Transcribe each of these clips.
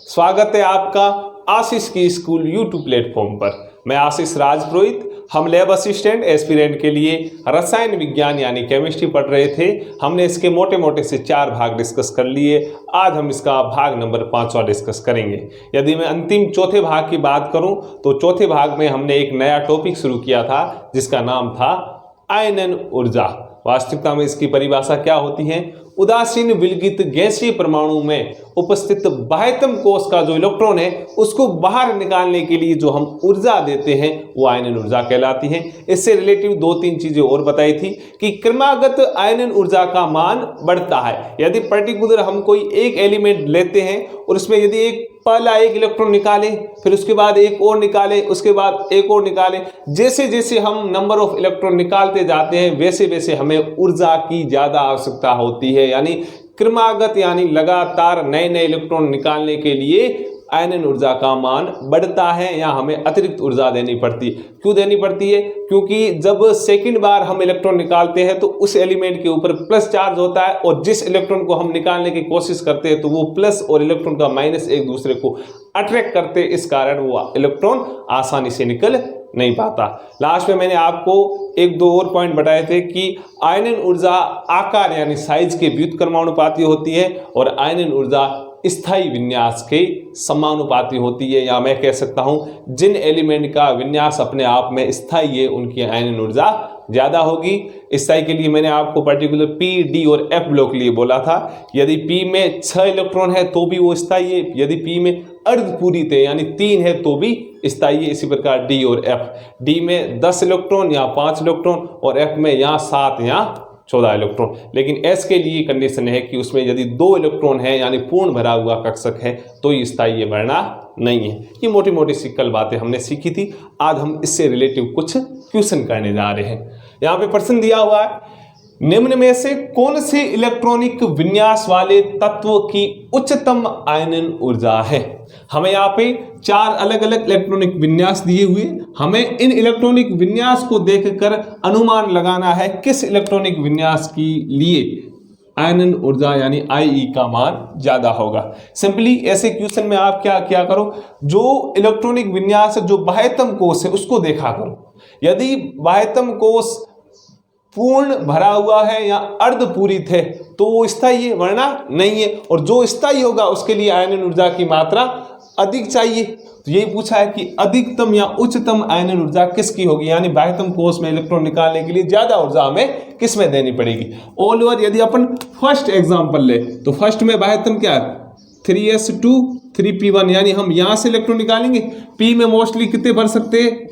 स्वागत है आपका आशीष की स्कूल यूट्यूब प्लेटफॉर्म पर। मैं आशीष राजपुरोहित। हम लैब असिस्टेंट एस्पिरेंट के लिए रसायन विज्ञान यानी केमिस्ट्री पढ़ रहे थे। हमने इसके मोटे मोटे से 4 भाग डिस्कस कर लिए। आज हम इसका भाग नंबर 5वां डिस्कस करेंगे। यदि मैं अंतिम चौथे भाग की बात करूं तो चौथे भाग में हमने एक नया टॉपिक शुरू किया था जिसका नाम था आयनन ऊर्जा। वास्तविकता में इसकी परिभाषा क्या होती है? उदासीन विलगित गैसीय परमाणु में उपस्थित बाह्यतम कोश का जो इलेक्ट्रॉन है उसको बाहर निकालने के लिए जो हम ऊर्जा देते हैं वो आयनन ऊर्जा कहलाती है। इससे रिलेटिव 2-3 चीजें और बताई थी कि क्रमागत आयनन ऊर्जा का मान बढ़ता है। यदि पर्टिकुलर हम कोई एक एलिमेंट लेते हैं और उसमें यदि पहला एक इलेक्ट्रॉन निकाले, फिर उसके बाद एक और निकाले, उसके बाद एक और निकाले, जैसे जैसे हम नंबर ऑफ इलेक्ट्रॉन निकालते जाते हैं वैसे वैसे हमें ऊर्जा की ज्यादा आवश्यकता होती है। यानी क्रमागत यानी लगातार नए नए इलेक्ट्रॉन निकालने के लिए आयनन ऊर्जा का मान बढ़ता है या हमें अतिरिक्त ऊर्जा देनी पड़ती है। क्यों देनी पड़ती है? क्योंकि जब सेकंड बार हम इलेक्ट्रॉन निकालते हैं तो उस एलिमेंट के ऊपर प्लस चार्ज होता है और जिस इलेक्ट्रॉन को हम निकालने की कोशिश करते हैं तो वो प्लस और इलेक्ट्रॉन का माइनस एक दूसरे को अट्रैक्ट करते हैं। इस कारण वो इलेक्ट्रॉन आसानी से निकल नहीं पाता। लास्ट में मैंने आपको 1-2 और पॉइंट बताए थे कि आयनन ऊर्जा आकार यानी साइज के व्युत्क्रमानुपाती होती है और आयनन ऊर्जा स्थायी विन्यास के समानुपाती होती है। या मैं कह सकता हूं जिन एलिमेंट का विन्यास अपने आप में स्थायी है उनकी आयनन ऊर्जा ज्यादा होगी। स्थायी के लिए मैंने आपको पर्टिकुलर पी, डी और एफ ब्लॉक के लिए बोला था। यदि पी में 6 इलेक्ट्रॉन है तो भी वो स्थायी है। यदि पी में अर्धपूरित है यानी 3 है तो भी स्थायी है। इसी प्रकार डी और एफ, डी में 10 इलेक्ट्रॉन या 5 इलेक्ट्रॉन और एफ में यहाँ 7 या 14 इलेक्ट्रॉन। लेकिन एस के लिए कंडीशन है कि उसमें यदि 2 इलेक्ट्रॉन है यानी पूर्ण भरा हुआ कक्षक है तो ये स्थायी है, वरना नहीं है। ये मोटी मोटी सिक्कल बातें हमने सीखी थी। आज हम इससे रिलेटिव कुछ क्वेश्चन करने जा रहे हैं। यहाँ पे प्रश्न दिया हुआ है, निम्न में से कौन से इलेक्ट्रॉनिक विन्यास वाले तत्व की उच्चतम आयनन ऊर्जा है? हमें यहाँ पे 4 अलग अलग इलेक्ट्रॉनिक विन्यास दिए हुए। हमें इन इलेक्ट्रॉनिक विन्यास को देखकर अनुमान लगाना है किस इलेक्ट्रॉनिक विन्यास के लिए आयनन ऊर्जा यानी Ie का मान ज्यादा होगा। सिंपली ऐसे क्वेश्चन में आप क्या करो, जो इलेक्ट्रॉनिक विन्यास है जो बाह्यतम कोश है उसको देखा करो। यदि बाह्यतम कोश पूर्ण भरा हुआ है या अर्धपूरित है तो वो स्थायी है, वरना नहीं है। और जो स्थायी होगा उसके लिए आयनन ऊर्जा की मात्रा अधिक चाहिए। तो यही पूछा है कि अधिकतम या उच्चतम आयनन ऊर्जा किसकी होगी, यानी बाह्यतम कोश में इलेक्ट्रॉन निकालने के लिए ज्यादा ऊर्जा हमें किस में देनी पड़ेगी। ऑल ओवर यदि अपन फर्स्ट एग्जांपल ले तो फर्स्ट में बाह्यतम क्या है 3s2 3p1, यानी हम यहां से इलेक्ट्रॉन निकालेंगे। p में मोस्टली कितने भर सकते हैं?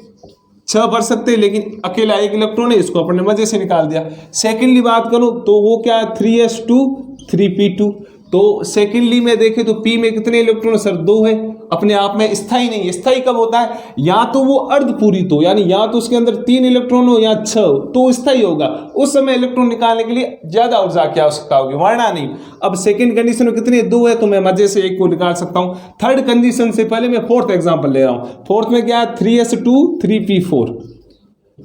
6 भर सकते हैं, लेकिन अकेला एक इलेक्ट्रॉन है, इसको अपने मजे से निकाल दिया। सेकेंडली बात करूं तो वो क्या है 3s2 3p2। तो सेकेंडली में देखें तो p में कितने इलेक्ट्रॉन? सर 2 है, अपने आप में स्थायी नहीं है। स्थायी कब होता है? या तो वो अर्धपूरित हो यानी या तो उसके अंदर 3 इलेक्ट्रॉन हो या 6 हो तो स्थायी होगा। उस समय इलेक्ट्रॉन निकालने के लिए ज्यादा ऊर्जा की आवश्यकता होगी, वरना नहीं। अब सेकंड कंडीशन में कितने 2 है तो मैं मजे से एक को निकाल सकता हूं। थर्ड कंडीशन से पहले मैं फोर्थ एग्जाम्पल ले रहा हूं। फोर्थ में क्या है 3s2 3p4।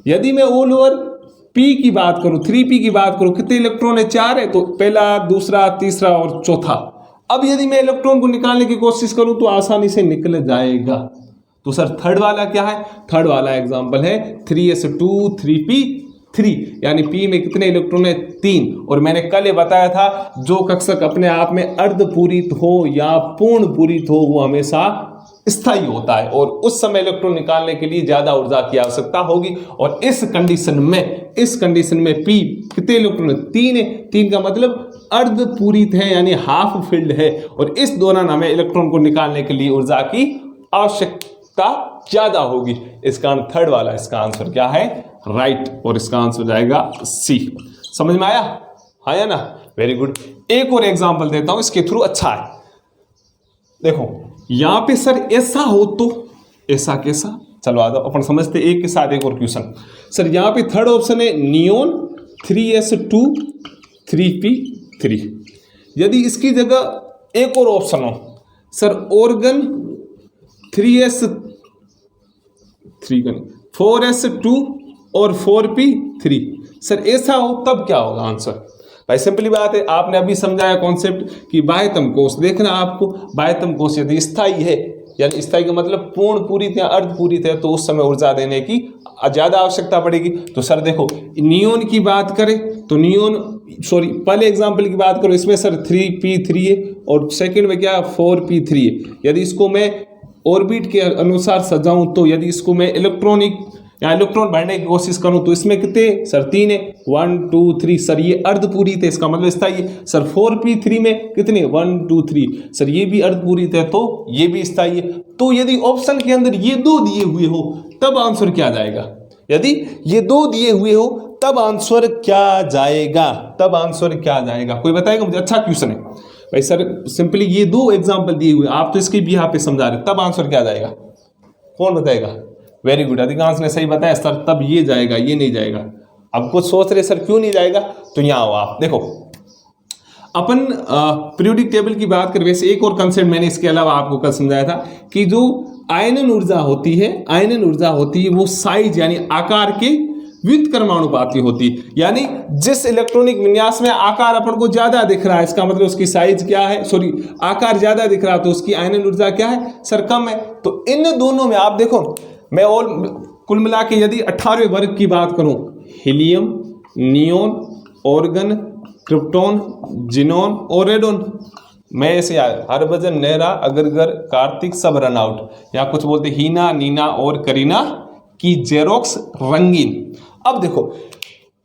यदि मैं ऑल ओवर P की बात करूं, 3p की बात करूं, कितने इलेक्ट्रॉन है? 4 है, तो पहला, दूसरा, तीसरा और चौथा। अब यदि मैं इलेक्ट्रॉन को निकालने की कोशिश करूं तो आसानी से निकल जाएगा। तो सर थर्ड वाला क्या है? थर्ड वाला एग्जांपल है 3s2 3p3, यानी P में कितने इलेक्ट्रॉन है? 3। और मैंने कल ये बताया था जो कक्षक अपने आप में अर्धपूरित हो या पूर्ण पूरित हो वो हमेशा स्थायी होता है और उस समय इलेक्ट्रॉन निकालने के लिए ज्यादा ऊर्जा की आवश्यकता होगी। और इस कंडीशन में P कितने इलेक्ट्रॉन है? 3 है। 3 का मतलब अर्धपूरित है यानी हाफ फिल्ड है और इस दौरान हमें इलेक्ट्रॉन को निकालने के लिए ऊर्जा की आवश्यकता ज्यादा होगी। इस कारण थर्ड वाला इसका आंसर क्या है? राइट। और इसका आंसर जाएगा C। समझ में आया? हाँ या ना? Very good. एक और एग्जाम्पल देता हूं इसके थ्रू, अच्छा है। देखो यहां पे सर ऐसा हो तो ऐसा कैसा? चलो आ जाओ अपन समझते एक के साथ एक और क्वेश्चन। सर यहां पे थर्ड ऑप्शन है नियोन 3s2 3p3। यदि इसकी जगह एक और ऑप्शन हो सर ऑर्गन 4s2 और 4p3, सर ऐसा हो तब क्या होगा आंसर? भाई सिंपली बात है, आपने अभी समझाया कॉन्सेप्ट कि बाह्यतम कोश, देखना आपको बाह्यतम कोश यदि स्थायी है, यानी स्थायी का मतलब पूर्ण पूरी तरह अर्ध पूरी तरह, तो उस समय ऊर्जा देने की ज़्यादा आवश्यकता पड़ेगी। तो सर देखो नियोन की बात करें तो नियोन, सॉरी पहले एग्जाम्पल की बात करो, इसमें सर 3p3 है और सेकंड में क्या 4p3 है। यदि इसको मैं ऑर्बिट के अनुसार सजाऊं तो यदि इसको मैं इलेक्ट्रॉन भरने की कोशिश करूं तो इसमें कितने सर 3 है, 1 2 3 सर ये अर्धपूरी थे, इसका मतलब स्थायी है। सर 4p3 में कितने 1 2 3 सर ये भी अर्धपूरी थे, तो ये भी स्थायी है। तो यदि ऑप्शन के अंदर ये दो दिए हुए हो तब आंसर क्या जाएगा, यदि ये दो दिए हुए हो तब आंसर क्या जाएगा, तब आंसर क्या जाएगा, कोई बताएगा मुझे? अच्छा क्वेश्चन है भाई सर, सिंपली ये दो एग्जाम्पल दिए हुए, आप तो इसके भी यहाँ पे समझा रहे, तब आंसर क्या जाएगा, कौन बताएगा? वेरी गुड, अधिकांश ने सही बताया सर, तब ये जाएगा, ये नहीं जाएगा। अब कुछ सोच रहे सर क्यों नहीं जाएगा, तो यहाँ आओ आप देखो, अपन पीरियोडिक टेबल की बात करें, वैसे एक और कंसेप्ट मैंने इसके अलावा आपको कल समझाया था कि जो आयनन ऊर्जा होती है वो साइज यानी आकार के व्युत्क्रमानुपाती होती है, यानी जिस इलेक्ट्रॉनिक विन्यास में आकार अपन को ज्यादा दिख रहा है, इसका मतलब उसकी साइज क्या है, सॉरी आकार ज्यादा दिख रहा है, तो उसकी आयनन ऊर्जा क्या है सर, कम है। तो इन दोनों में आप देखो, मैं और कुल मिला के यदि 18वें वर्ग की बात करूं, helium, neon, organ, krypton, xenon और रेडोन, मैं ऐसे हरभजन, नेहरा, अगरगर, कार्तिक सब रन आउट, या कुछ बोलते हीना, नीना और करीना की जेरोक्स रंगीन। अब देखो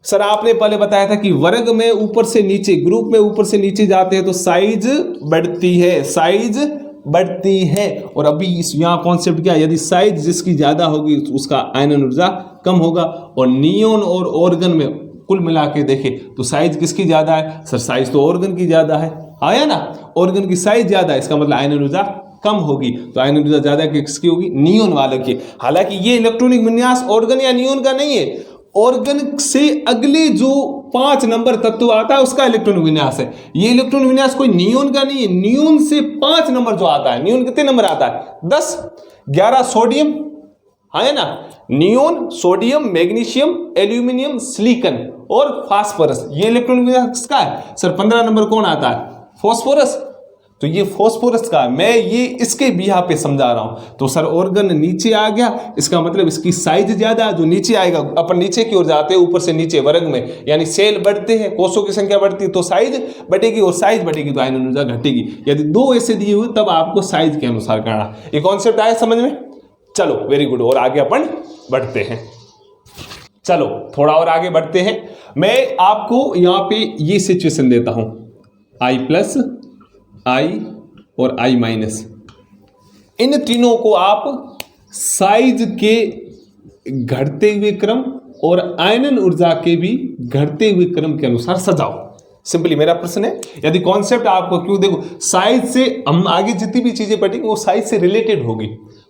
सर, आपने पहले बताया था कि वर्ग में ऊपर से नीचे, ग्रुप में ऊपर से नीचे जाते हैं तो साइज बढ़ती है, और अभी इस यहाँ कॉन्सेप्ट क्या है, यदि साइज जिसकी ज्यादा होगी उसका आयनन ऊर्जा कम होगा। और नियोन और ऑर्गन में कुल मिला के देखें तो साइज किसकी ज्यादा है सर, साइज तो ऑर्गन की ज्यादा है, आया ना, ऑर्गन की साइज ज्यादा है, इसका मतलब आयनन ऊर्जा कम होगी, तो आयनन ऊर्जा ज्यादा किसकी होगी, नियोन वालों की। हालांकि ये इलेक्ट्रॉनिक विन्यास ऑर्गन या नियोन का नहीं है, ऑर्गन से अगले जो 5 नंबर तत्व आता है उसका इलेक्ट्रॉनिक विन्यास है, ये इलेक्ट्रॉनिक विन्यास कोई नियोन का नहीं है। नियोन से 5 नंबर जो आता है, नियोन कितने नंबर आता है 10, 11 सोडियम, है ना, neon, sodium, magnesium, aluminium, silicon और फास्फोरस, ये इलेक्ट्रॉनिक विन्यास किसका है सर, 15 नंबर कौन आता है, फास्फोरस, तो ये फास्फोरस का है, मैं ये इसके भी यहाँ पे समझा रहा हूं। तो सर ऑर्गन नीचे आ गया, इसका मतलब इसकी साइज ज्यादा, जो नीचे आएगा, अपन नीचे की ओर जाते हैं ऊपर से नीचे वर्ग में, यानी सेल बढ़ते हैं, कोषों की संख्या बढ़ती है तो साइज बढ़ेगी, और साइज बढ़ेगी तो आयनन ऊर्जा घटेगी। यदि दो ऐसे दिए हुए तब आपको साइज के अनुसार करना। ये कॉन्सेप्ट आया समझ में? चलो वेरी गुड, और आगे अपन बढ़ते हैं, चलो थोड़ा और आगे बढ़ते हैं। मैं आपको यहाँ पे ये सिचुएशन देता हूं, I+, I और I-, इन तीनों को आप साइज के घटते हुए क्रम और आयनन ऊर्जा के भी घटते हुए क्रम के अनुसार सजाओ। सिंपली मेरा प्रश्न है, यदि कॉन्सेप्ट आपको क्यों, देखो साइज से हम आगे जितनी भी चीजें पढ़ेंगे वो साइज से रिलेटेड होगी,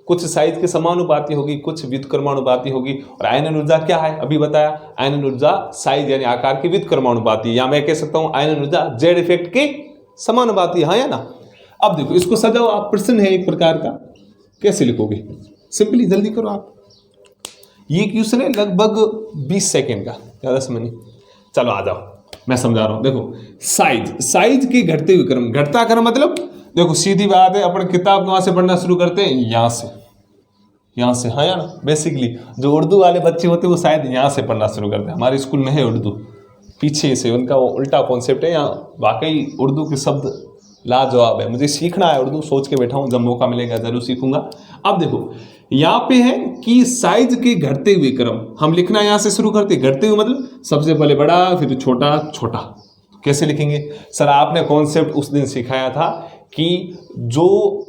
कुछ साइज के समानुपाती होगी, कुछ व्युत्क्रमानुपाती होगी। और आयनन ऊर्जा क्या है, अभी बताया, आयनन ऊर्जा साइज यानी आकार की व्युत्क्रमानुपाती, या मैं कह सकता हूं आयनन ऊर्जा जेड इफेक्ट के समानुपाती, हाँ या ना। अब देखो इसको सजाओ आप, प्रश्न है एक प्रकार का, कैसे लिखोगे, सिंपली जल्दी करो आप, ये क्वेश्चन है लगभग 20 सेकेंड का, ज्यादा समय नहीं। चलो आ जाओ, मैं समझा रहा हूं। देखो साइज के घटते हुए क्रम, घटता क्रम मतलब देखो सीधी बात है, अपन किताब कहां से पढ़ना शुरू करते हैं, यहां से, हाँ यार, बेसिकली जो उर्दू वाले बच्चे होते हैं वो शायद यहाँ से पढ़ना शुरू करते हैं। हमारे स्कूल में है उर्दू, पीछे से उनका वो उल्टा कॉन्सेप्ट है। यहाँ वाकई उर्दू के शब्द लाजवाब है, मुझे सीखना है उर्दू, सोच के बैठा हूँ, जब मौका मिलेगा जरूर सीखूंगा। अब देखो यहाँ पे है कि साइज के घटते हुए क्रम, हम लिखना यहाँ से शुरू करते, घटते हुए मतलब सबसे पहले बड़ा फिर छोटा, छोटा, कैसे लिखेंगे सर? आपने कॉन्सेप्ट उस दिन सिखाया था कि जो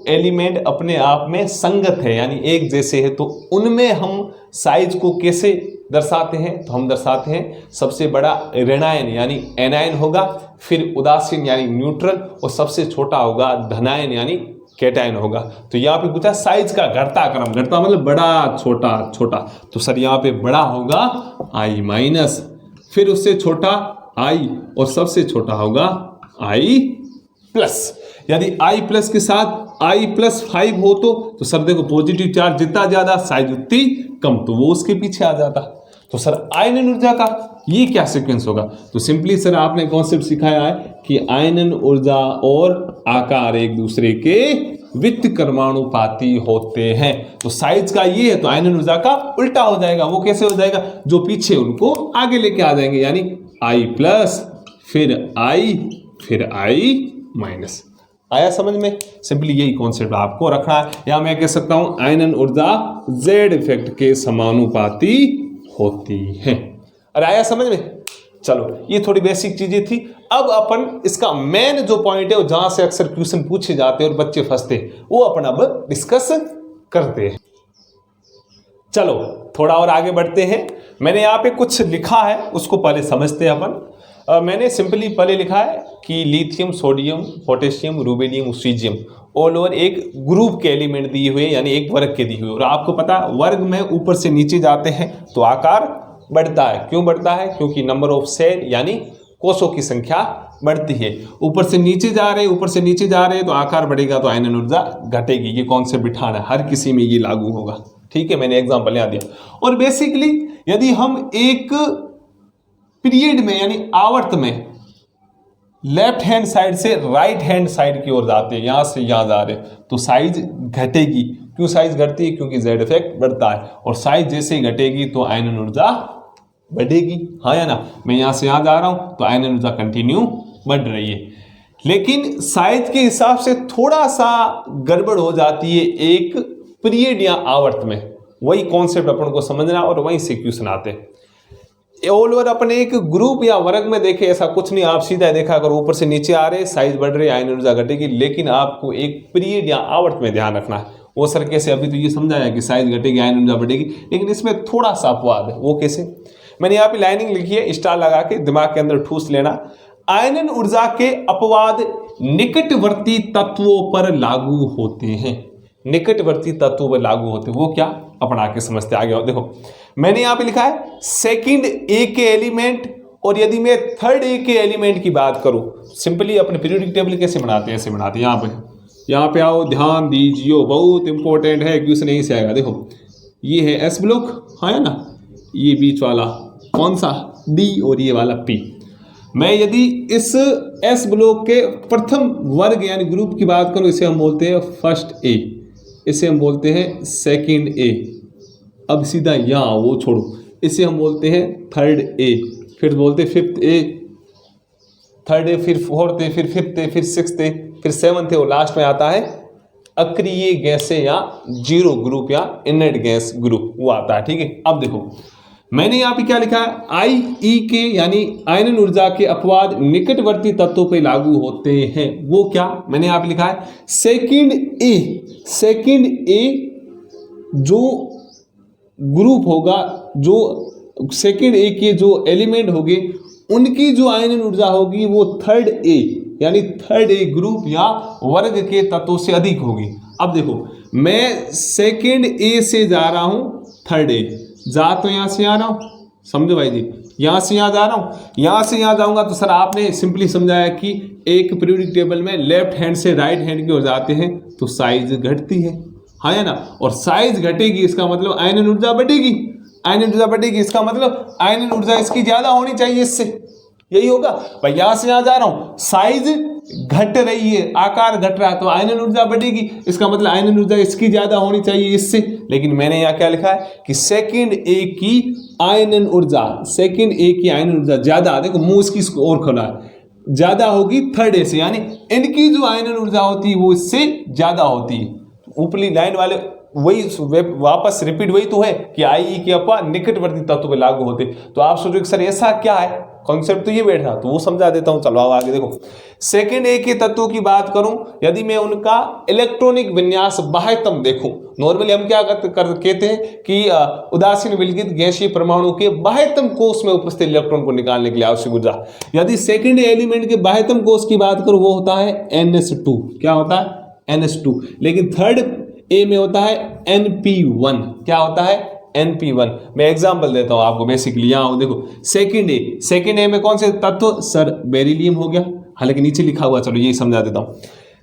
एलिमेंट अपने आप में संगत है यानी एक जैसे है, तो उनमें हम साइज को कैसे दर्शाते हैं, तो हम दर्शाते हैं सबसे बड़ा ऋणायन यानी एनायन होगा, फिर उदासीन यानी न्यूट्रल, और सबसे छोटा होगा धनायन यानी कैटायन होगा। तो यहाँ पे पूछा साइज का घटता क्रम, घटता मतलब बड़ा छोटा छोटा, तो सर यहाँ पे बड़ा होगा I-, फिर उससे छोटा I और सबसे छोटा होगा I+। यदि I+ के साथ I+5 हो तो सर देखो पॉजिटिव चार्ज जितना ज्यादा साइज उतनी कम, तो वो उसके पीछे आ जाता। तो सर आयनन ऊर्जा का ये क्या सीक्वेंस होगा? तो सिंपली सर आपने कॉन्सेप्ट सिखाया है कि आयनन ऊर्जा और आकार एक दूसरे के व्युत्क्रमानुपाती होते हैं। तो साइज का ये है तो आयनन ऊर्जा का उल्टा हो जाएगा। वो कैसे हो जाएगा? जो पीछे उनको आगे लेके आ जाएंगे, यानी I प्लस फिर I फिर I माइनस। आया समझ में? सिंपली यही कॉन्सेप्ट आपको रखना है। या मैं कह सकता हूं आयनन ऊर्जा Z इफेक्ट के समानुपाती होती है। अरे आया समझ में? चलो ये थोड़ी बेसिक चीजें थी। अब अपन इसका मेन जो पॉइंट है, जहां से अक्सर क्वेश्चन पूछे जाते हैं और बच्चे फंसते हैं, वो अपन अब डिस्कस करते हैं। चलो थोड़ा और आगे बढ़ते हैं। मैंने यहाँ पे कुछ लिखा है, उसको पहले समझते हैं अपन। मैंने सिंपली पहले लिखा है कि lithium, sodium, potassium, rubidium, caesium all over एक ग्रुप के एलिमेंट दिए हुए, यानी एक वर्ग के दिए हुए। और आपको पता है वर्ग में ऊपर से नीचे जाते हैं तो आकार बढ़ता है। क्यों बढ़ता है? क्योंकि नंबर ऑफ सेल यानी कोषों की संख्या बढ़ती है। ऊपर से नीचे जा रहे हैं तो आकार बढ़ेगा तो आयनन ऊर्जा घटेगी। ये कॉन्सेप्ट बिठाना है, हर किसी में ये लागू होगा। ठीक है, मैंने एग्जांपल यहाँ दिया। और बेसिकली यदि हम एक पीरियड में यानी आवर्त में लेफ्ट हैंड साइड से राइट हैंड साइड की ओर जाते हैं, यहां से यहां जा रहे हैं, तो साइज घटेगी। क्यों साइज घटती है? क्योंकि जेड इफेक्ट बढ़ता है। और साइज जैसे ही घटेगी तो आयनन ऊर्जा बढ़ेगी। हाँ या ना? मैं यहां से यहां जा रहा हूं तो आयनन ऊर्जा कंटिन्यू बढ़ रही है। लेकिन साइज के हिसाब से थोड़ा सा गड़बड़ हो जाती है एक पीरियड या आवर्त में। वही कॉन्सेप्ट अपन को समझना और वही से क्वेश्चन आते हैं। ऑल ओवर अपने एक ग्रुप या वर्ग में देखे ऐसा कुछ नहीं, आप सीधा देखा अगर ऊपर से नीचे आ रहे साइज बढ़ रही आयनन ऊर्जा घटेगी। लेकिन आपको एक पीरियड या आवर्त में ध्यान रखना है। वो सर कैसे? अभी तो ये समझाया कि साइज घटेगी आयनन ऊर्जा बढ़ेगी, लेकिन इसमें थोड़ा सा अपवाद है। वो कैसे? मैंने यहाँ पे लाइनिंग लिखी है, स्टार लगा के दिमाग के अंदर ठूस लेना। आयनन ऊर्जा के अपवाद निकटवर्ती तत्वों पर लागू होते हैं। निकटवर्ती तत्वों पर लागू होते हैं वो क्या? अपन आके समझते आगे। देखो मैंने यहाँ पे लिखा है सेकंड ए के एलिमेंट, और यदि मैं थर्ड ए के एलिमेंट की बात करूं, सिंपली अपने पीरियोडिक टेबल कैसे बनाते हैं? ऐसे बनाते हैं। यहाँ पे आओ, ध्यान दीजिए, बहुत इंपॉर्टेंट है, क्वेश्चन यहीं से आएगा। देखो ये है एस ब्लॉक, है ना? ये बीच वाला कौन सा? डी, और ये वाला पी। मैं यदि इस एस ब्लॉक के प्रथम वर्ग यानी ग्रुप की बात करूं, इसे हम बोलते हैं फर्स्ट ए, इसे हम बोलते हैं सेकंड ए। अब सीधा यहाँ वो छोड़ो, इसे हम बोलते हैं थर्ड ए, फिर बोलते हैं फिफ्थ ए, थर्ड ए, फिर फोर्थ ए, फिर फिफ्थ ए, फिर सिक्स्थ ए, फिर सेवंथ ए, और लास्ट में आता है अक्रिय गैसें या जीरो ग्रुप या इनर्ट गैस ग्रुप, वो आता है। ठीक है, अब देखो मैंने यहाँ पे क्या लिखा है? आई ई के यानी आयनन ऊर्जा के अपवाद निकटवर्ती तत्वों पे लागू होते हैं। वो क्या? मैंने यहाँ पे लिखा है सेकंड ए जो ग्रुप होगा, जो सेकंड ए के जो एलिमेंट होंगे उनकी जो आयनन ऊर्जा होगी वो थर्ड ए यानी थर्ड ए ग्रुप या वर्ग के तत्वों से अधिक होगी। अब देखो मैं सेकंड ए से जा रहा हूं थर्ड ए, जा तो यहां से आ रहा हूं, समझो भाई जी, यहां से यहां जा रहा हूं, यहां से यहां जाऊंगा तो सर आपने सिंपली समझाया कि एक पीरियोडिक टेबल में लेफ्ट हैंड से राइट हैंड की ओर जाते हैं तो साइज घटती है, हाँ या ना? और साइज घटेगी इसका मतलब आयनन ऊर्जा बढ़ेगी, आयनन ऊर्जा बढ़ेगी इसका मतलब आयनन ऊर्जा इसकी ज्यादा होनी चाहिए इससे, यही होगा भाई। यहां से यहां जा रहा हूं, साइज घट रही है, आकार घट रहा है, तो आयनन ऊर्जा बढ़ेगी, इसका मतलब आयनन ऊर्जा इसकी ज्यादा होनी चाहिए इससे। लेकिन मैंने यहाँ क्या लिखा है कि सेकंड ए की आयनन ऊर्जा, सेकंड ए की आयनन ऊर्जा ज्यादा, देखो मुंह इसकी और खोला है, ज्यादा होगी थर्ड ए से, यानी इनकी जो आयनन ऊर्जा होती है वो इससे ज्यादा होती है। ऊपरी लाइन वाले वही वापस रिपीट वही तो है कि आई ई के अपवाद निकटवर्ती तत्व पे लागू होते। तो आप सोचो सर ऐसा क्या है, कॉन्सेप्ट तो ये बैठ रहा, तो वो समझा देता हूं। चलो आगे देखो, सेकंड ए के तत्वों की बात करूं, यदि मैं उनका इलेक्ट्रॉनिक विन्यास बाह्यतम देखूं, नॉर्मली हम क्या कहते हैं कि उदासीन विलगित गैसीय परमाणु के बाह्यतम कोष में उपस्थित इलेक्ट्रॉन को निकालने के लिए आवश्यक ऊर्जा, यदि सेकंड एलिमेंट के बाह्यतम कोष की बात करूं वो होता है NS2, क्या होता है NS2। लेकिन थर्ड ए में होता है NP1, क्या होता है NP1। मैं एग्जांपल देता हूं आपको, बेसिकली यहां देखो सेकंड ए में कौन से तत्व? सर बेरिलियम हो गया, हालांकि नीचे लिखा हुआ, चलो यही समझा देता हूं।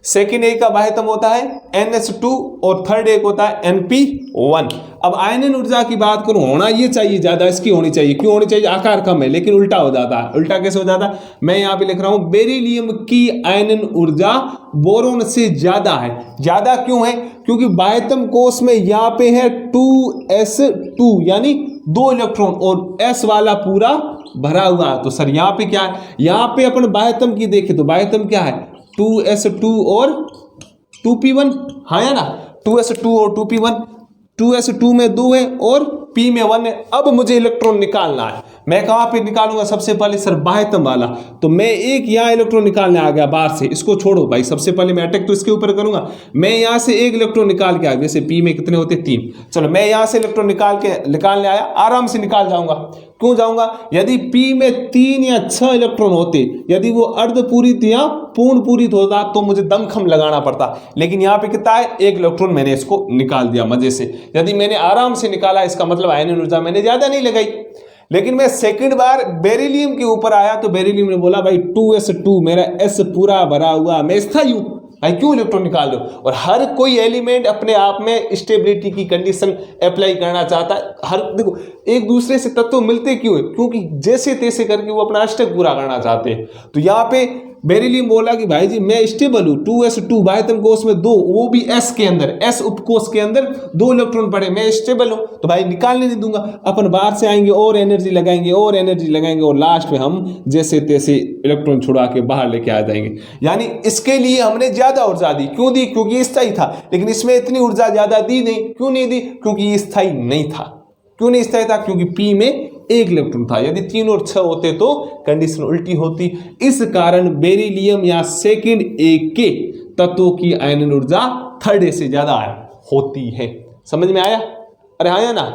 सेकंड ए का बाह्यतम होता है NS2 और थर्ड ए होता है NP1। अब आयनन ऊर्जा की बात करूं, होना ये चाहिए ज्यादा, इसकी होनी चाहिए। क्यों होनी चाहिए? आकार कम है, लेकिन उल्टा हो जाता है। उल्टा कैसे हो जाता है? मैं यहां पे लिख रहा हूं बेरिलियम की आयनन ऊर्जा बोरोन से ज्यादा है। ज्यादा क्यों है? क्योंकि बाह्यतम कोश में यहां पे है 2s2 यानी 2 इलेक्ट्रॉन और s वाला पूरा भरा हुआ है। तो सर यहां पे क्या है? यहां पे अपन बाह्यतम की देखें तो बाह्यतम क्या है? 2s2 और 2p1, हाँ या ना? 2s2 और 2p1, 2s2 में 2 है और p में 1 है। अब मुझे इलेक्ट्रॉन निकालना है। मैं कहां पे निकालूंगा? सबसे पहले सर बाह्यतम वाला। तो मैं एक यहां इलेक्ट्रॉन निकालने आ गया बाहर से, इसको छोड़ो भाई, सबसे पहले मैं अटैक तो इसके ऊपर करूंगा। मैं यहां से एक इलेक्ट्रॉन निकाल के आया, जैसे p में कितने होते? 3। चलो मैं यहां से इलेक्ट्रॉन निकालने आया, आराम से निकाल जाऊंगा। क्यों जाऊंगा? यदि p में 3 या 6 इलेक्ट्रॉन होते, यदि वो अर्धपूरित या पूर्ण पूरित होता तो मुझे दमखम लगाना पड़ता। लेकिन यहाँ पे कितना है? एक इलेक्ट्रॉन मैंने इसको निकाल दिया मजे से। यदि मैंने आराम से निकाला, इसका मतलब आयनन ऊर्जा मैंने ज्यादा नहीं लगाई। लेकिन मैं सेकंड बार बेरिलियम के ऊपर आया तो बेरिलियम ने बोला भाई 2s2, मेरा s पूरा भरा हुआ, मैं स्थायी हूं भाई, क्यों इलेक्ट्रॉन निकाल दो। और हर कोई एलिमेंट अपने आप में स्टेबिलिटी की कंडीशन अप्लाई करना चाहता है। हर देखो एक दूसरे से तत्व मिलते क्यों है? क्योंकि जैसे तैसे करके वो अपना अष्टक पूरा करना चाहते हैं। तो यहाँ पे बेरिलियम बोला कि भाई जी मैं स्टेबल हूं, 2s2 बाह्यतम कोश में 2, वो भी s के अंदर, s उपकोश के अंदर 2 इलेक्ट्रॉन पड़े, मैं स्टेबल हूं, तो भाई निकालने नहीं दूंगा। अपन बाहर से आएंगे और एनर्जी लगाएंगे और एनर्जी लगाएंगे और लास्ट में हम जैसे तैसे इलेक्ट्रॉन छुड़ा के बाहर लेके आ जाएंगे। यानी इसके लिए हमने ज्यादा ऊर्जा दी। क्यों दी? क्योंकि ये स्थायी था। लेकिन इसमें इतनी ऊर्जा ज्यादा दी नहीं। क्यों नहीं दी? क्योंकि ये स्थायी नहीं था। क्यों नहीं स्थायी था? क्योंकि p में 1 इलेक्ट्रॉन था। यदि 3 और 6 होते तो कंडीशन उल्टी होती। इस कारण बेरिलियम या सेकंड ए के तत्वों की आयनन ऊर्जा थर्ड ए से ज्यादा होती है। समझ में आया? अरे आया ना?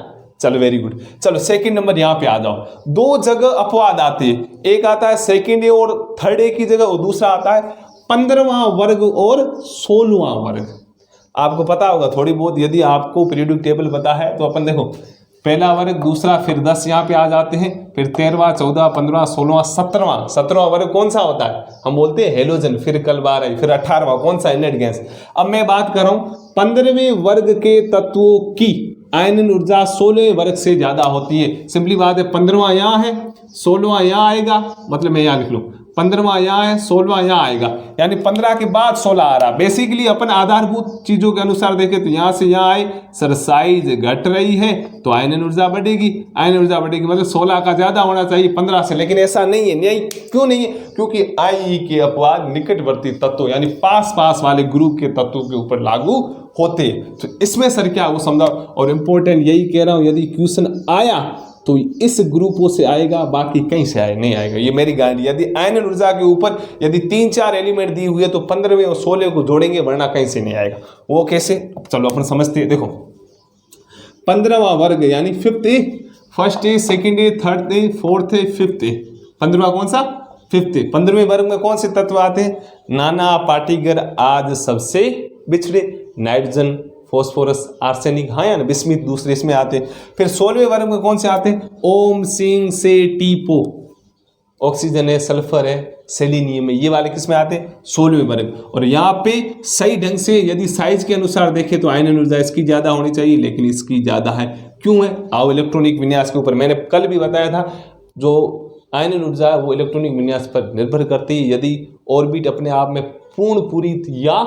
चलो वेरी गुड। चलो सेकंड नंबर यहां पे आ जाओ। 2 जगह अपवाद आते हैं, एक आता है सेकंड ए और थर्ड ए की जगह, और दूसरा आता है 15वां वर्ग और 16वां वर्ग। आपको पता होगा थोड़ी बहुत, यदि आपको पीरियोडिक टेबल पता है तो अपन देखो पहला वर्ग, दूसरा, फिर 10 यहाँ पे आ जाते हैं, फिर 13वां, 14वां, 15वां, 16वां, 17वां वर्ग कौन सा होता है? हम बोलते हैं हेलोजन। फिर कल 12, फिर 18वां कौन सा? Inert gas. अब मैं बात कर रहा हूं 15वें वर्ग के तत्वों की आयनन ऊर्जा 16वें वर्ग से ज्यादा होती है। सिंपली बात है, 15वां यहाँ है, 16वां यहाँ आएगा, मतलब मैं यहाँ लिख लूँ 15वां यहाँ है, 16वां यहाँ आएगा, यानी 15 के बाद 16 आ रहा। बेसिकली अपन आधारभूत चीजों के अनुसार देखें तो यहाँ से यहाँ आए, सर साइज घट रही है तो आयनन ऊर्जा बढ़ेगी। आयनन ऊर्जा बढ़ेगी मतलब 16 का ज्यादा होना चाहिए 15 से, लेकिन ऐसा नहीं है। नहीं क्यों नहीं है? क्योंकि आई के अपवाद निकटवर्ती तत्व यानी पास पास वाले ग्रुप के तत्वों के ऊपर लागू होते। तो इसमें सर क्या वो समझाओ। और इंपॉर्टेंट यही कह रहा हूं, यदि क्वेश्चन आया तो इस ग्रुपों से आएगा, बाकी कहीं से आए नहीं आएगा, ये मेरी गारंटी। यदि आयनन ऊर्जा के ऊपर यदि 3-4 एलिमेंट दी हुई है तो 15वें और 16वें को जोड़ेंगे, वरना कहीं से नहीं आएगा। वो कैसे? चलो अपन समझते हैं। देखो 15वां वर्ग यानी fifth A, first A, second A, third A, fourth A, fifth A. 15वां कौन सा? फिफ्थ ए। 15वें वर्ग में कौन से तत्व आते हैं? नाना पार्टिकल आज सबसे बिछड़े, नाइट्रोजन, फॉस्फोरस, आर्सेनिक, हाँ या ना, बिस्मिथ दूसरे इसमें आते हैं। फिर 16वें वर्ग में कौन से आते हैं? ओम, सिंह, से, टीपो, ऑक्सीजन है, सल्फर है, सेलिनियम है, ये वाले किस में आते हैं? 16वें वर्ग। और यहाँ पे सही ढंग से यदि साइज के अनुसार देखें तो आयनन ऊर्जा इसकी ज्यादा होनी चाहिए, लेकिन इसकी ज्यादा है। क्यों है? आओ इलेक्ट्रॉनिक विन्यास के ऊपर मैंने कल भी बताया था, जो आयनन ऊर्जा वो इलेक्ट्रॉनिक विन्यास पर निर्भर करती है। यदि ऑर्बिट अपने आप में पूर्ण पूरित या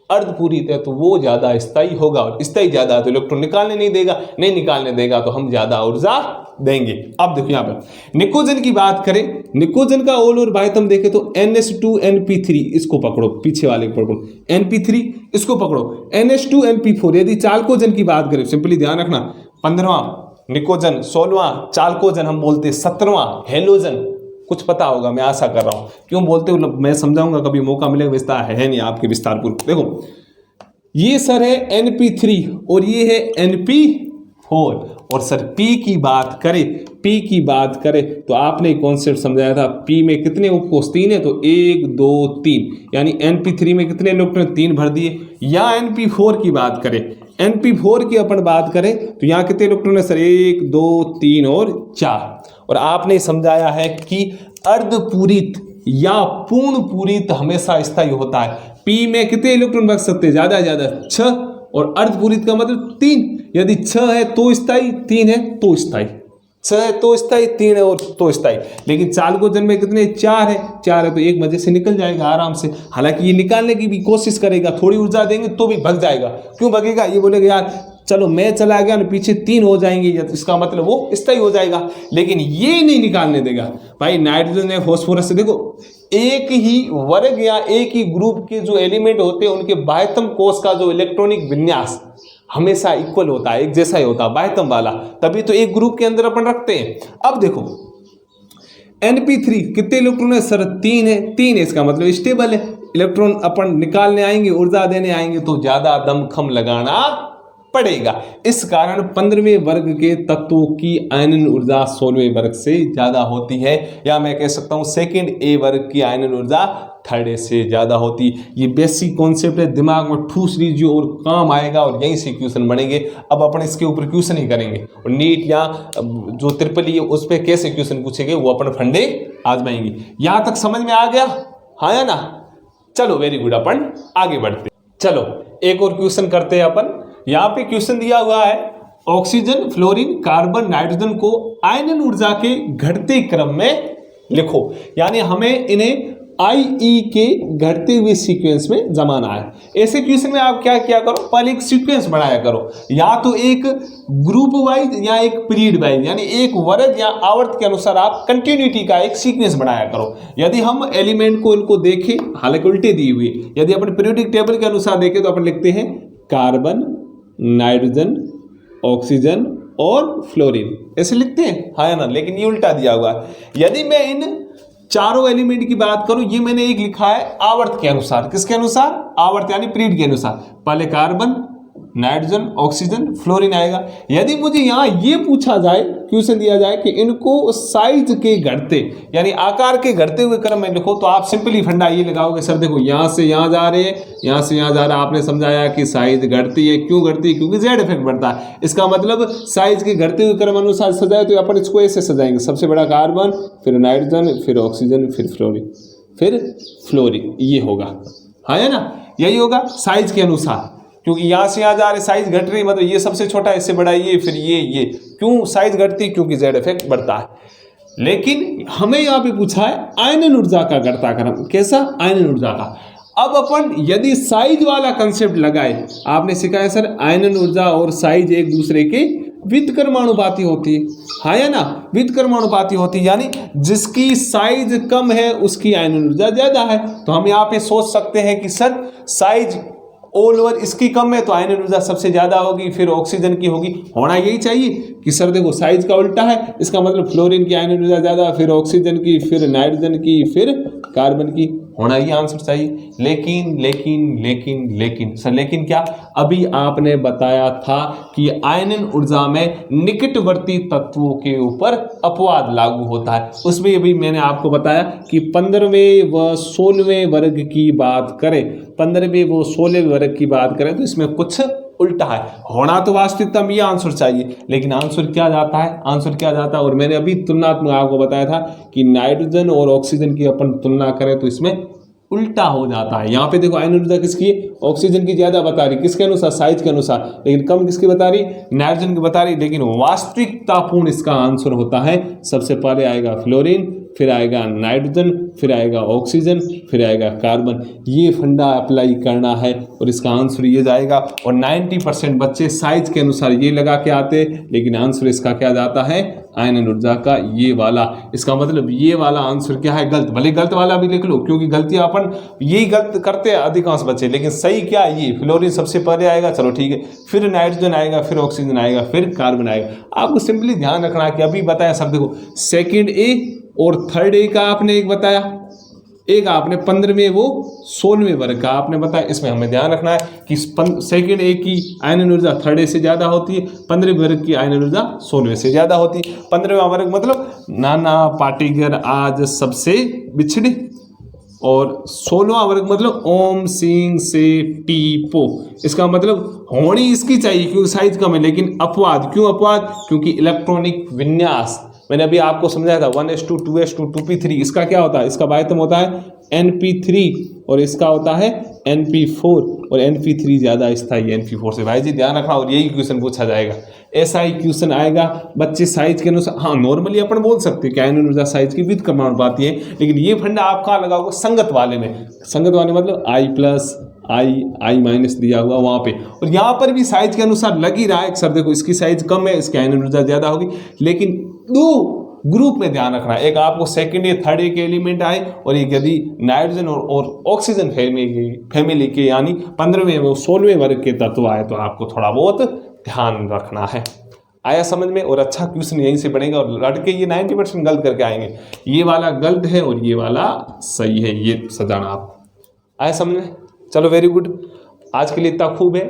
अर्धपूरित है तो वो ज्यादा स्थायी होगा, और स्थायी ज्यादा तो इलेक्ट्रॉन निकालने नहीं देगा, नहीं निकालने देगा तो हम ज्यादा ऊर्जा देंगे। अब देखो यहाँ पे निकोजन की बात करें, निकोजन का ओल और बाह्यतम देखें तो NH2NP3, इसको पकड़ो, पीछे वाले को पकड़ो, NP3 इसको पकड़ो, NH2NP4। यदि चालकोजन की बात करें, सिंपली ध्यान रखना, 15वां निकोजन, 16वां चालकोजन हम बोलते, 17वां हेलोजन। कुछ पता होगा, मैं आशा कर रहा हूं। क्यों बोलते हो मैं समझाऊंगा, कभी मौका मिलेगा, विस्तार है नहीं आपके विस्तार पूर्व। देखो ये सर है NP3 और ये है NP4। और सर P की बात करें तो आपने कॉन्सेप्ट समझाया था, P में कितने उपकोष? 3 है, तो 1 2 3, यानी NP3 में कितने इलेक्ट्रॉन? 3 भर दिए। या NP4 की बात करें, NP4 की अपन बात करें तो यहाँ कितने इलेक्ट्रॉन है सर? 1 2 3 और 4। और आपने समझाया है कि अर्धपूरित या पूर्ण पूरित हमेशा स्थायी होता है। P में कितने इलेक्ट्रॉन बच सकते हैं? ज्यादा 6, और अर्धपूरित का मतलब 3, यदि 6 है तो स्थायी, 3 है तो स्थायी, 6 है तो स्थायी, 3 है और तो स्थायी। लेकिन चालकोजन में कितने, 4 है, 4 है तो एक मजे से निकल जाएगा आराम से। हालांकि ये निकालने की भी कोशिश करेगा, थोड़ी ऊर्जा देंगे तो भी भाग जाएगा। क्यों भागेगा, ये बोलेगा यार चलो मैं चला गया ना, पीछे 3 हो जाएंगे, इसका मतलब वो स्थायी हो जाएगा। लेकिन ये नहीं निकालने देगा भाई। नाइट्रोजन या फास्फोरस से देखो, एक ही वर्ग या एक ही ग्रुप के जो एलिमेंट होते हैं उनके बाह्यतम कोश का जो इलेक्ट्रॉनिक विन्यास हमेशा इक्वल होता है, एक जैसा ही होता है बाह्यतम वाला, तभी तो एक ग्रुप के अंदर अपन रखते हैं। अब देखो Np3 कितने इलेक्ट्रॉन है सर, 3 है, 3 है, इसका मतलब स्टेबल है। इलेक्ट्रॉन अपन निकालने आएंगे, ऊर्जा देने आएंगे तो ज्यादा दमखम लगाना पड़ेगा। इस कारण 15वें वर्ग के तत्वों की आयनन ऊर्जा 16वें वर्ग से ज्यादा होती है, या मैं कह सकता हूं सेकंड ए वर्ग की आयनन ऊर्जा थर्ड ए से ज्यादा होती। ये बेसिक कॉन्सेप्ट है, दिमाग में ठूस लीजिए और काम आएगा और यहीं से क्वेश्चन बनेंगे। अब अपन इसके ऊपर क्वेश्चन ही करेंगे और नीट या जो ट्रिपल ई उस पर कैसे क्वेश्चन पूछेंगे वो अपन फंडे आजमाएंगे। यहां तक समझ में आ गया, हाँ या ना? चलो वेरी गुड, अपन आगे बढ़ते। चलो एक और क्वेश्चन करते हैं अपन। यहाँ पे क्वेश्चन दिया हुआ है, ऑक्सीजन, फ्लोरीन, कार्बन, नाइट्रोजन को आयनन ऊर्जा के घटते क्रम में लिखो। यानी हमें इन्हें IE के घटते हुए सीक्वेंस में जमाना है। ऐसे क्वेश्चन में आप क्या किया करो, पहले एक सीक्वेंस बनाया करो, या तो एक ग्रुप वाइज या एक पीरियड वाइज, यानी एक वर्ग या आवर्त के अनुसार आप कंटिन्यूटी का एक सीक्वेंस बनाया करो। यदि हम एलिमेंट को इनको देखें, हालांकि उल्टे दी हुई, यदि अपन पीरियोडिक टेबल के अनुसार देखें तो अपन लिखते हैं कार्बन, नाइट्रोजन, ऑक्सीजन और फ्लोरीन, ऐसे लिखते हैं, हाँ या ना? लेकिन ये उल्टा दिया हुआ है। यदि मैं इन चारों एलिमेंट की बात करूं, ये मैंने एक लिखा है आवर्त के अनुसार। किसके अनुसार? आवर्त यानी पीरियड के अनुसार। पहले कार्बन, नाइट्रोजन, ऑक्सीजन, फ्लोरीन आएगा। यदि मुझे यहां ये पूछा जाए, क्वेश्चन दिया जाए कि इनको साइज के घटते यानी आकार के घटते हुए क्रम में लिखो, तो आप सिंपली फंडा ये लगाओगे, सर देखो यहां से यहां जा रहे हैं, यहां से यहां जा रहा है। आपने समझाया कि साइज घटती है, क्यों घटती है? क्योंकि जेड इफेक्ट बढ़ता है। इसका मतलब साइज के घटते हुए क्रम अनुसार सजाए, तो अपन इसको ऐसे सजाएंगे, सबसे बड़ा कार्बन, फिर नाइट्रोजन, फिर ऑक्सीजन, फिर फ्लोरीन, ये होगा, हाँ है ना? यही होगा साइज के अनुसार, क्योंकि यहां से यहां जा रहे, साइज घट रही, मतलब ये सबसे छोटा है, इससे बड़ा ये, फिर ये। क्यों साइज घटती? क्योंकि जेड इफेक्ट बढ़ता है। लेकिन हमें यहां पे पूछा है आयनन ऊर्जा का घटता क्रम, कैसा? आयनन ऊर्जा का। अब अपन यदि साइज वाला कंसेप्ट लगाए, आपने सिखाया सर आयनन ऊर्जा और साइज एक दूसरे के व्युत्क्रमानुपाती होती है, हाँ या ना? व्युत्क्रमानुपाती होती, यानी जिसकी साइज कम है उसकी आयनन ऊर्जा ज्यादा है। तो हम यहाँ पे सोच सकते हैं कि सर साइज ऑल ओवर इसकी कम है तो आयनन ऊर्जा सबसे ज्यादा होगी, फिर ऑक्सीजन की होगी। होना यही चाहिए कि सर देखो साइज का उल्टा है, इसका मतलब फ्लोरीन की आयनन ऊर्जा ज्यादा, फिर ऑक्सीजन की, फिर नाइट्रोजन की, फिर कार्बन की। होना ही आंसर चाहिए। लेकिन सर, लेकिन क्या? अभी आपने बताया था कि आयनन ऊर्जा में निकटवर्ती तत्वों के ऊपर अपवाद लागू होता है। उसमें अभी मैंने आपको बताया कि 15वें व 16वें वर्ग की बात करें, 15वें व 16वें वर्ग की बात करें तो इसमें कुछ उल्टा है। होना तो वास्तविकता में ये आंसर चाहिए, लेकिन आंसर क्या जाता है? और मैंने अभी तुलनात्मक आपको बताया था कि नाइट्रोजन और ऑक्सीजन की अपन तुलना करें तो इसमें उल्टा हो जाता है। यहाँ पे देखो आयनन ऊर्जा किसकी है? ऑक्सीजन की ज्यादा बता रही, किसके अनुसार? साइज के अनुसार। लेकिन कम किसकी बता रही? नाइट्रोजन की बता रही। लेकिन वास्तविकतापूर्ण इसका आंसर होता है, सबसे पहले आएगा फ्लोरीन, फिर आएगा नाइट्रोजन, फिर आएगा ऑक्सीजन, फिर आएगा कार्बन। ये फंडा अप्लाई करना है और इसका आंसर ये जाएगा। और 90% बच्चे साइज के अनुसार ये लगा के आते, लेकिन आंसर इसका क्या जाता है? आयनन ऊर्जा का ये वाला। इसका मतलब ये वाला आंसर क्या है? गलत। भले गलत वाला भी लिख लो, क्योंकि गलतियां अपन यही गलत करते हैं अधिकांश बच्चे, लेकिन सही क्या है? ये फ्लोरीन सबसे पहले आएगा, चलो ठीक है, फिर नाइट्रोजन आएगा, फिर ऑक्सीजन आएगा, फिर कार्बन आएगा। आपको सिंपली ध्यान रखना कि अभी बताया सब, देखो सेकेंड ए और थर्ड ए का आपने एक बताया, एक आपने 15वें वो 16वें वर्ग का आपने बताया। इसमें हमें ध्यान रखना है कि सेकेंड ए की आयनन ऊर्जा थर्ड ए से ज्यादा होती है, 15वें वर्ग की आयनन ऊर्जा 16वें से ज्यादा होती है। 15वां वर्ग मतलब नाना पाटीगर आज सबसे बिछड़े, और 16वां वर्ग मतलब ओम सिंह से टीपो। इसका मतलब होनी इसकी चाहिए क्योंकि साइज कम है, लेकिन अपवाद। क्यों अपवाद? क्योंकि इलेक्ट्रॉनिक विन्यास मैंने अभी आपको समझाया था 1s2 2s2 2p3। इसका क्या होता है? इसका बाह्यतम होता है Np3 और इसका होता है NP4 और NP3 ज़्यादा स्थायी NP4 से। भाई जी ध्यान रखना, और यही क्वेश्चन पूछा जाएगा। ऐसा ही क्वेश्चन आएगा बच्चे साइज के अनुसार। हाँ, नॉर्मली अपन बोल सकते हैं कि आयनन ऊर्जा साइज की विद समानुपाती है, लेकिन ये फंडा आप कहाँ लगाओगे? संगत वाले में। संगत वाले मतलब I+I दिया हुआ वहाँ पे, और यहाँ पर भी साइज के अनुसार लग ही रहा है। सर देखो इसकी साइज कम है, इसकी आयनन ऊर्जा ज़्यादा होगी, लेकिन दो ग्रुप में ध्यान रखना है। एक आपको सेकंड या थर्ड के एलिमेंट आए, और एक यदि नाइट्रोजन और ऑक्सीजन फैमिली के यानी 15वें व 16वें वर्ग के तत्व आए, तो आपको थोड़ा बहुत ध्यान रखना है। आया समझ में? और अच्छा क्वेश्चन यहीं से पढ़ेंगे, और लड़के ये 90% गलत करके आएंगे। ये वाला गलत है और ये वाला सही है, ये सजाना आप। आया समझ में? चलो वेरी गुड, आज के लिए इतना खूब है।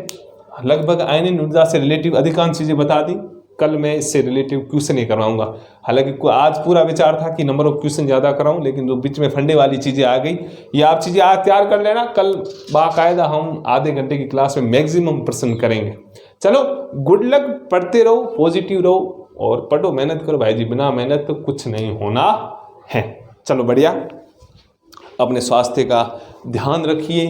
लगभग आयनिक ऊर्जा से रिलेटिव अधिकांश चीज़ें बता दी। कल मैं इससे रिलेटिव क्वेश्चन ही करवाऊंगा। हालांकि आज पूरा विचार था कि नंबर ऑफ क्वेश्चन ज़्यादा कराऊं, लेकिन जो बीच में फंडे वाली चीज़ें आ गई, ये आप चीज़ें आज तैयार कर लेना। कल बाकायदा हम आधे घंटे की क्लास में मैक्सिमम प्रश्न करेंगे। चलो गुड लक, पढ़ते रहो, पॉजिटिव रहो और पढ़ो, मेहनत करो भाई जी। बिना मेहनत तो कुछ नहीं होना है। चलो बढ़िया, अपने स्वास्थ्य का ध्यान रखिए।